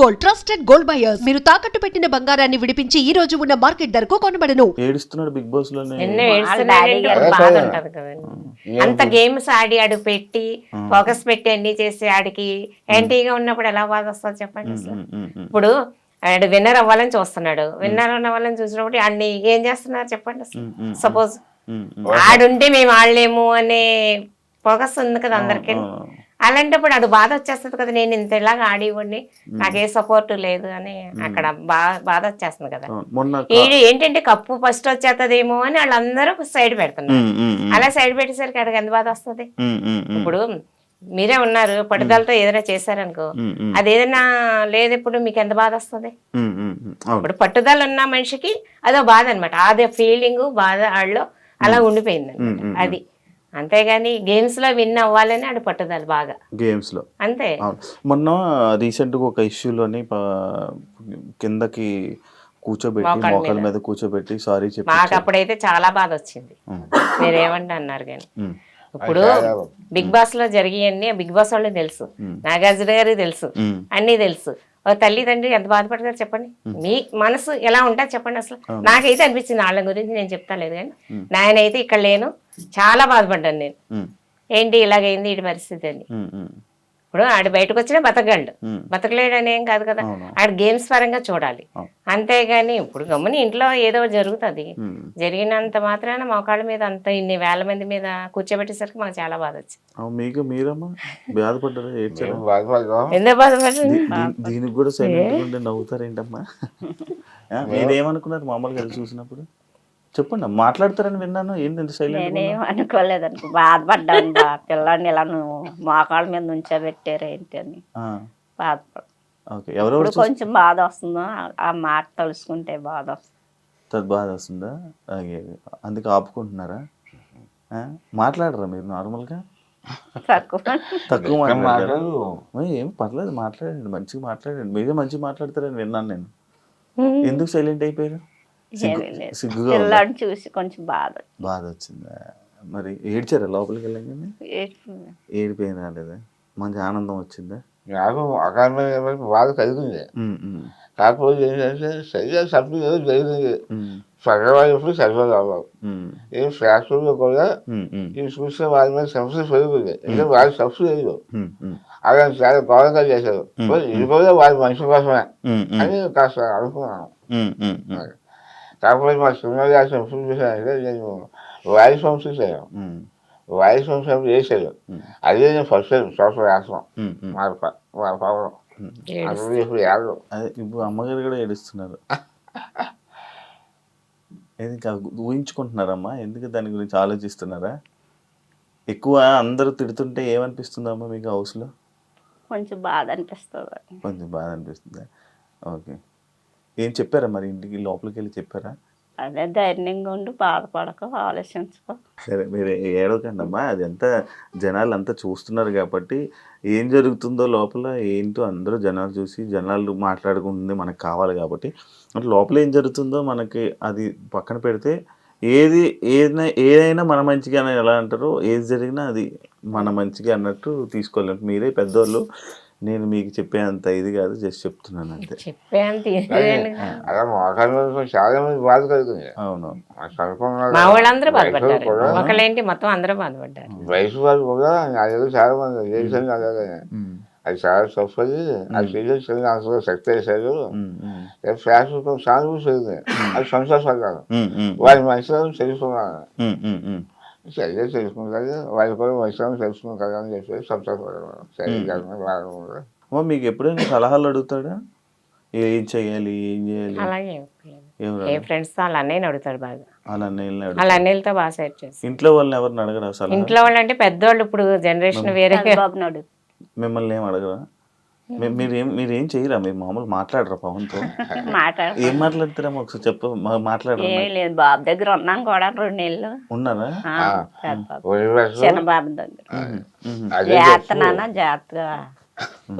Gold, trusted gold buyers. మీరు తాకట్టు పెట్టిన బంగారాన్ని విడిపించి ఈ రోజు ఉన్న మార్కెట్ ధరకు కొనబడను. ఏడుస్తున్నాడు బిగ్ బాస్ లోనే. ఎన్నో ఏడుస్తున్నాడంటే బాధ ఉంటది కదండి. అంత గేమ్స్ ఆడి ఆడు పెట్టి ఫోకస్ పెట్టి అన్ని చేసి ఆడికి యాంటీగా ఉన్నప్పుడు ఎలా బాధ వస్తుంది చెప్పండి అసలు. ఇప్పుడు ఆడు విన్నర్ అవ్వాలని చూస్తున్నాడు, విన్నర్ అవ్వాలని చూసినప్పుడు ఆడిని ఏం చేస్తున్నారు చెప్పండి అసలు. సపోజ్ ఆడుంటే మేము ఆడలేము అనే ఫోకస్ ఉంది కదా అందరికి. అలాంటప్పుడు ఆడు బాధ వచ్చేస్తుంది కదా, నేను ఇంత ఇలాగా ఆడివ్వండి నాకు ఏ సపోర్ట్ లేదు అని అక్కడ బాధ వచ్చేస్తుంది కదా. ఏంటంటే కప్పు ఫస్ట్ వచ్చేస్తుందేమో అని వాళ్ళందరూ సైడ్ పెడుతున్నారు. అలా సైడ్ పెట్టేసరికి ఆడికి ఎంత బాధ వస్తుంది. ఇప్పుడు మీరే ఉన్నారు, పట్టుదలతో ఏదైనా చేశారనుకో, అది ఏదైనా లేదు ఇప్పుడు మీకు ఎంత బాధ వస్తుంది. ఇప్పుడు పట్టుదల ఉన్న మనిషికి అదో బాధ అనమాట, అదే ఫీలింగ్ బాధ ఆడలో అలా ఉండిపోయింది అనమాట. అది అంతేగాని గేమ్స్ లో విన్ అవ్వాలని ఆడు పట్టుదల బాగా గేమ్స్ లో అంతే. మొన్న రీసెంట్ గా ఒక ఇష్యూలోని కిందకి కూర్చోబెట్టి మోకాల మీద కూర్చోబెట్టి సారీ చెప్పి మాకు అప్పుడైతే చాలా బాధ వచ్చింది. మీరేమంటే అన్నారు కానీ ఇప్పుడు బిగ్ బాస్ లో జరిగాయన్నీ బిగ్ బాస్ వాళ్ళకి తెలుసు, నాగార్జున గారికి తెలుసు, అన్ని తెలుసు. ఒక తల్లిదండ్రి ఎంత బాధపడతారు చెప్పండి, మీ మనసు ఎలా ఉంటుంది చెప్పండి అసలు. నాకైతే అనిపించింది, వాళ్ళ గురించి నేను చెప్తా లేదు కానీ నాయనైతే ఇక్కడ లేను, చాలా బాధపడ్డాను నేను. ఏంటి ఇలాగైంది వీడి పరిస్థితి అని. ఇప్పుడు ఆడు బయటకు వచ్చినా బతకగలడు, బతకలేడు అని ఏం కాదు కదా. ఆడు గేమ్స్ పరంగా చూడాలి అంతేగాని ఇప్పుడు గమ్ముని ఇంట్లో ఏదో జరుగుతుంది, జరిగినంత మాత్రాన మోకాళ్ళ మీద అంత ఇన్ని వేల మంది మీద కూర్చోబెట్టేసరికి మాకు చాలా బాధ వచ్చింది. ఎందుకు బాధపడ్డారు, దీనికి కూడా సైలెంట్ నవ్వుతారేంటమ్మా? మీరేమనుకున్నారు మామూలుగా చూసినప్పుడు చెప్పండి, మాట్లాడతారని విన్నాను. ఏంటంటే నేనేం అనుకోలేదు అనుకో, బాధపడ్డాను. పిల్లాడిని ఇలా నువ్వు మోకాళ్ళ మీద నుంచోబెట్టారు ఏంటి అని బాధపడ కొంచెం బాధ వస్తుందో ఆ మాట తలుసుకుంటే బాధ వస్తుంది. బాధ వస్తుందా? అందుకే ఆపుకుంటున్నారా? మాట్లాడరా మీరు నార్మల్గా? తక్కువ మాట్లాడారు. ఏం పర్లేదు, మాట్లాడండి, మంచిగా మాట్లాడండి. మీరే మంచిగా మాట్లాడతారని విన్నాను నేను. ఎందుకు సైలెంట్ అయిపోయారు? చూసి కొంచెం బాధ వచ్చిందా? మరి ఏడ్చారా లోపలికి వెళ్ళగానే? ఏడిపోయిన రాలేదా? మంచి ఆనందం వచ్చిందా? నాకు అకారణమైన బాధ కలిగింది. కాకపోతే ఏంటంటే సరిగ్గా సభ్యులు ఏదో జరిగింది, సగవాళ్ళు సరిగ్గా అవ్వవు. ఏం శాస్త్రంలో కూడా ఈ చూస్తే వాళ్ళ మీద సమస్య పెరుగుతుంది, ఇంకా వాళ్ళ సమస్య లేదు. అలా చాలా గౌరవంగా చేశారు. ఇది కూడా వాళ్ళ మనిషి కోసమే అని కాస్త అనుకున్నాను. కాకపోతే మా సినిమా రాసిన ఎప్పుడు చూసానంటే నేను వాయిస్ వంశ చేశాను. వాయిస్ వంశం చేశాడు, అదే నేను ఫస్ట్ టైం సోషల్ రాస్తాం వాళ్ళ పవన్. ఇప్పుడు ఏడు ఇప్పుడు అమ్మగారు కూడా ఏడుస్తున్నారు. ఊహించుకుంటున్నారమ్మా? ఎందుకు దాని గురించి ఆలోచిస్తున్నారా? ఎక్కువ అందరూ తిడుతుంటే ఏమనిపిస్తుందమ్మా మీకు హౌస్లో? కొంచెం బాధ అనిపిస్తుంది. కొంచెం బాధ అనిపిస్తుందా? ఓకే. ఏం చెప్పారా మరి ఇంటికి లోపలికి వెళ్ళి చెప్పారా? అదే ధైర్యంగా ఉండి బాధపడక ఆలోచించుకో. సరే మీరు ఏడవకండి అమ్మా, అది అంతా జనాలు అంతా చూస్తున్నారు కాబట్టి ఏం జరుగుతుందో లోపల ఏంటో అందరూ జనాలు చూసి జనాలు మాట్లాడుకుంటుంది మనకు కావాలి కాబట్టి అంటే లోపల ఏం జరుగుతుందో మనకి అది పక్కన పెడితే ఏదైనా మన మంచిగా ఎలా అంటారో ఏది జరిగినా అది మన మంచిగా అన్నట్టు తీసుకోవాలి. మీరే పెద్దోళ్ళు, నేను మీకు చెప్పేంత ఇది కాదు, జస్ట్ చెప్తున్నాను అంతే. అలా మోకాళ్ళ చాలా మంది బాధ కలుగుతుంది. అవును, మా వాళ్ళందరూ బాధపడ్డారు, ఒకళ్ళేంటి మొత్తం అందరూ బాధపడ్డారు. వయసు వాళ్ళు కూడా అదే చాలా మంది చేసాను అలాగే. అది చాలా తప్పది, అది చేసేది అంతలో శక్తి వేసాడు. ఫ్యాషన్ సానుభూతి జరిగింది, అది సంతోషపడ్డాను. వారి మనుషులను తెలుసుకున్నాను, సరిగ్గా తెలుసుకుంటారు, వాళ్ళు కూడా మనుషులను తెలుసుకుంటారు అని చెప్పేసి సంతోషపడ్డాను. సరిగ్గా మీకు ఎప్పుడైనా సలహాలు అడుగుతాడా? ఏం చెయ్యాలి, ఏం చేయాలి? అలాగే ఏ ఫ్రెండ్స్ తో వాళ్ళ అన్నయ్యని అడుగుతాడు బాగా. వాళ్ళ అన్నయ్యలతో బాగా సెట్ చేస్తాడు. ఇంట్లో వాళ్ళని ఎవరిని అడగరా సలహా? ఇంట్లో వాళ్ళు అంటే పెద్దవాళ్ళు, ఇప్పుడు జనరేషన్ వేరే. మిమ్మల్ని ఏం అడగరా? మీరేం చెయ్యరా? మీరు మామూలు మాట్లాడరా పవన్తో? ఏం మాట్లాడతారా ఒకసారి చెప్ప, మాట్లాడరా? బాబు దగ్గర ఉన్నాను కూడా 2 నెలలు ఉన్నారా? చిన్న బాబు దగ్గర జాగ్రత్త జాగ్రత్తగా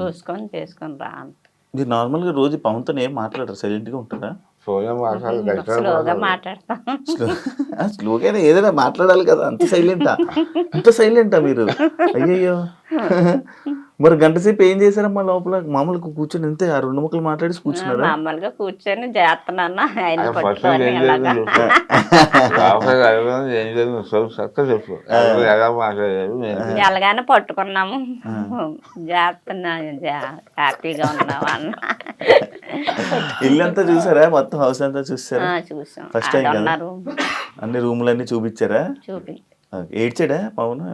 చూసుకొని చేసుకొని రా. మీరు నార్మల్గా రోజు పవన్తో ఏం మాట్లాడరా? సైలెంట్గా ఉంటారా? ఫోన్ స్లోగా మాట్లాడతాం. స్లోగానే ఏదైనా మాట్లాడాలి కదా, అంత సైలెంటా మీరు? అయ్యయ్యో. మరి గంట సేపు ఏం చేశారమ్మా లోపల? మామూలుగా కూర్చొని అంతే ఆ 2 ముక్కలు మాట్లాడి కూర్చున్నారా? మామూలుగా కూర్చొని చేస్తున్నాను ఆయన ఫస్ట్ పట్టుకొని ఏం ఇలాగా. లేదు చక్కగా చెప్పు ఎలా మాట్లాడారు ఎలాగానే పట్టుకున్నాము, చేస్తున్నా, హ్యాపీగా ఉన్నావా అన్న. ఇల్లంతా చూసారా? మొత్తం హౌస్ అంతా చూసారా? చూసాం. ఫస్ట్ టైం కదా? ఉన్నారు అన్ని రూములన్నీ చూపించారా? చూపి ఏడ్చాడా పవన్?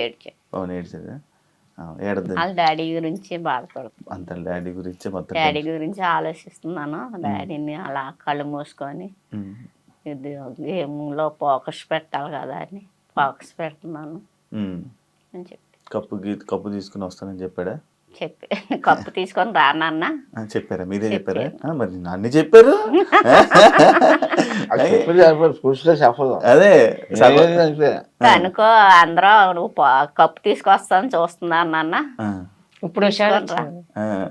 ఏడ్చా. పవన్ ఏడ్చాడా? ఏడద్దు వాళ్ళ డాడీ గురించి బాధపడుతుంది. అంత డాడీ గురించి మొత్తం డాడీ గురించి ఆలోచిస్తున్నాను. డాడీని అలా కళ్ళు మూసుకొని ఇది గేమ్లో ఫోకస్ పెట్టాలి కదా అని ఫోకస్ పెడుతున్నాను అని కప్పు తీసుకుని వస్తానని చెప్పాడా? చెప్పి కప్పు తీసుకొని రానన్న చెప్పారా? మీరే చెప్పారా? మరి అన్ని చెప్పారు. చెప్పదు అదే అనుకో అందరూ నువ్వు కప్పు తీసుకొస్తాను చూస్తున్నాను అన్న. ఇప్పుడు హుషారు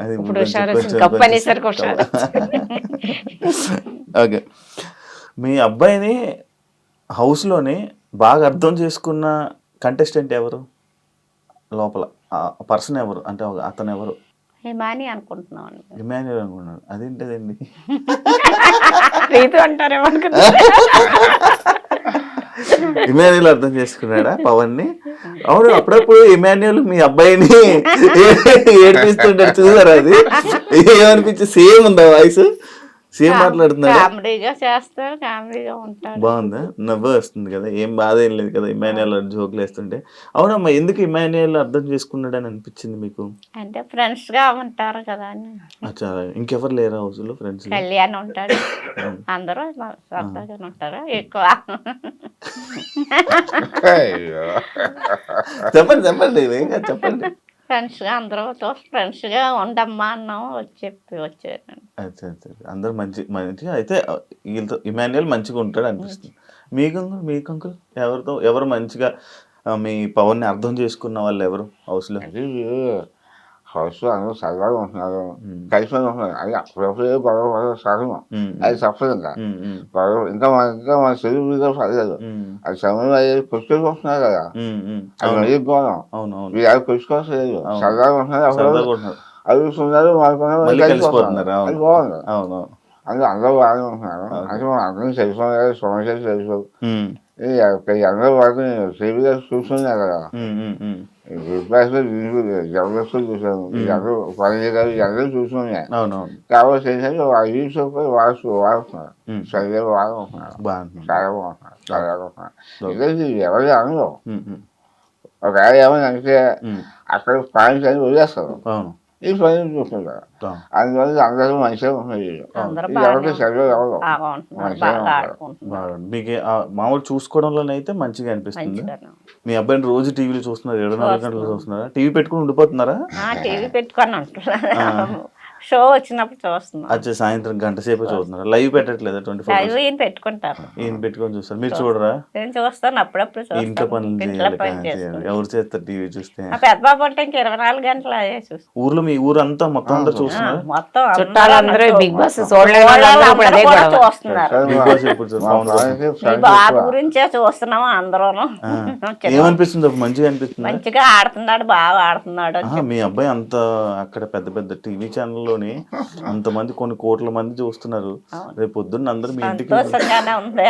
అది ఇప్పుడు హుషారు కప్పు అనేసరికి హుషారు. ఓకే. మీ అబ్బాయిని హౌస్లోని బాగా అర్థం చేసుకున్న కంటెస్టెంట్ ఎవరు? లోపల పర్సన్ ఎవరు? అంటే అతను ఎవరు? హిమాని అనుకుంటున్నాను. ఇమాన్యుయల్ అనుకున్నాడు. అదేంటదండి? రీతు అంటారేమో అనుకున్నా. ఇమాన్యుయల్ అర్థం చేసుకున్నాడా పవన్ని? అవును, అప్పుడప్పుడు ఇమాన్యుయల్ మీ అబ్బాయిని ఏడిపిస్తుంటాడు, చూసారా? అది ఏమనిపించి సేమ్ ఉందా వాయిస్? సేమ్ మాట్లాడుతున్నాడు. కామెడీగా చేస్తాడు, కామెడీగా ఉంటాడు. బాగుందా? నవ్వు వస్తుంది కదా, ఏం బాధ ఏం లేదు కదా ఇమాన్యుయల్ జోకులు వేస్తుంటే. అవునమ్మా, ఎందుకు ఇమాన్యుయల్ అర్థం చేసుకున్నాడు అని అనిపించింది మీకు? అంటే ఫ్రెండ్స్ గా ఉంటారు కదా అని. అచ్చా, ఇంకెవరు లేరా హౌస్ లో ఫ్రెండ్స్? కళ్యాణ్ ఉంటాడు, అందరూ సరదాగా ఉంటారు ఎక్కువ. చెప్పండి ఏం కాదు, చెప్పండి. ఫ్రెండ్స్ గా అందరితో ఫ్రెండ్స్ గా ఉండమ్మా అన్నాము, చెప్పి వచ్చాను. అచ్చా, అందరు మంచిగా అయితే వీళ్ళతో ఇమాన్యుయల్ మంచిగా ఉంటాడు అనిపిస్తుంది. మీకు అంకుల్ ఎవరు మంచిగా మీ పవన్ ని అర్థం చేసుకున్న వాళ్ళు ఎవరు హౌస్ లో? హౌస్ లో అందరూ సరదాగా ఉంటున్నారు, కలిసి ఉంటున్నారు. అది అప్పుడప్పుడు గొడవ పడడం సహజం, అది తప్పదు. ఇంకా గొడవ ఇంకా మన తెలుగు మీద పడలేదు. అది సమయం అయ్యేది కొట్టుకొని వస్తున్నారు కదా, అది మరీ గౌరవం. మీరు అది కొట్టుకోవట్లేదు, సరదాగా ఉంటున్నారు, అడుగుతున్నారు, కలిసిపోతున్నారు. అది బాగుంది. అందరూ బాగానే ఉంటున్నారు. అంటే మనం అందరం తెలుసుకోవాలి, సమస్యలు తెలుసు. అందరూ వాటిని టీవీగా చూస్తున్నారు కదా, జబర్దస్త్ చూసాను, అందరూ పని గారు అందరూ చూస్తున్నాయి. కాబట్టి ఏంటంటే వాడుతున్నారు, సరిగ్గా వాడుకుంటున్నారు, చాలా బాగుంటున్నారు, చాలా బాగుంటున్నారు. ఎందుకంటే ఎవరి అనరు, ఒకవేళ ఏమైనా అంటే అక్కడ పాయింట్స్ అని వదిలేస్తారు, ఈ పని చూస్తుంటారు. అందువల్ల అందరూ మంచిగా ఉంటున్నారు. ఎవరికి సరిగ్గా ఎవరు మీకు మామూలు చూసుకోవడంలోనైతే మంచిగా అనిపిస్తుంది. మీ అబ్బాయిని రోజు టీవీలో చూస్తున్నారు, 24 గంటలు చూస్తున్నారా? టీవీ పెట్టుకుని ఉండిపోతున్నారా? టీవీ పెట్టుకొని ఉంటున్నారు, షో వచ్చినప్పుడు చూస్తున్నాం. అచ్చా, సాయంత్రం గంట సేపు చూస్తున్నారా? లైవ్ పెట్టట్లేదా? 24 ఈయన పెట్టుకుంటారు, ఈయన పెట్టుకొని చూస్తారు, మీరు చూడరా? నేను చూస్తాను, అప్పుడప్పుడు ఇంట్లో పనులు చేయాలి, ఎవరు చేస్తారు టీవీ చూస్తే? పెద్ద బాబు అంటే ఇంక 24 గంటలు అదే చూస్తాం. ఊర్లో మీ ఊరంతా మొత్తం అందరూ చూస్తున్నారు, మొత్తం చుట్టాలందరూ బిగ్ బాస్ చూస్తున్నారు. బిగ్ బాస్ ఎప్పుడు మీ బాబు గురించే చూస్తున్నాము అందరూ. ఏమనిపిస్తుంది? మంచిగా అనిపిస్తుంది, మంచిగా ఆడుతున్నాడు, బాగా ఆడుతున్నాడు. మీ అబ్బాయి అంత అక్కడ పెద్ద పెద్ద టీవీ ఛానల్ లోని అంతమంది కొన్ని కోట్ల మంది చూస్తున్నారు. రేపు పొద్దున్న అందరు మీ ఇంటికి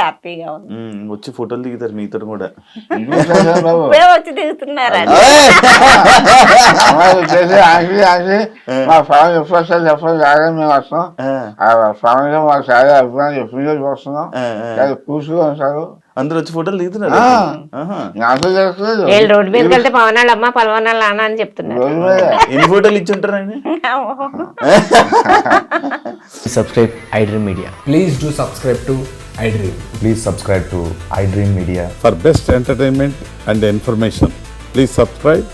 హ్యాపీగా వచ్చి ఫోటోలు దిగుతారు మీతో కూడా. వచ్చి దిగుతున్నారు. మా ఫ్యామిలీ ఎప్పుడు ఎప్పుడు రాగానే మేము వస్తాం, ఆ ఫ్యామిలీలో మాకు చాలా అభిప్రాయం ఎప్పుడు చూస్తున్నాం, కూర్చుని ఉంటారు, అందరు వచ్చి ఫోటోలు దిగుతున్నారు. రోడ్డు మీదకి వెళ్తే పవన్ వాళ్ళ అమ్మ పవన్ వాళ్ళ నాన్న అని చెప్తున్నారు. ఎన్ని ఫోటోలు ఇచ్చి ఉంటారు ఆయన? Subscribe iDream Media. Please do subscribe to iDream. Please subscribe to iDream Media. For best entertainment and information, please subscribe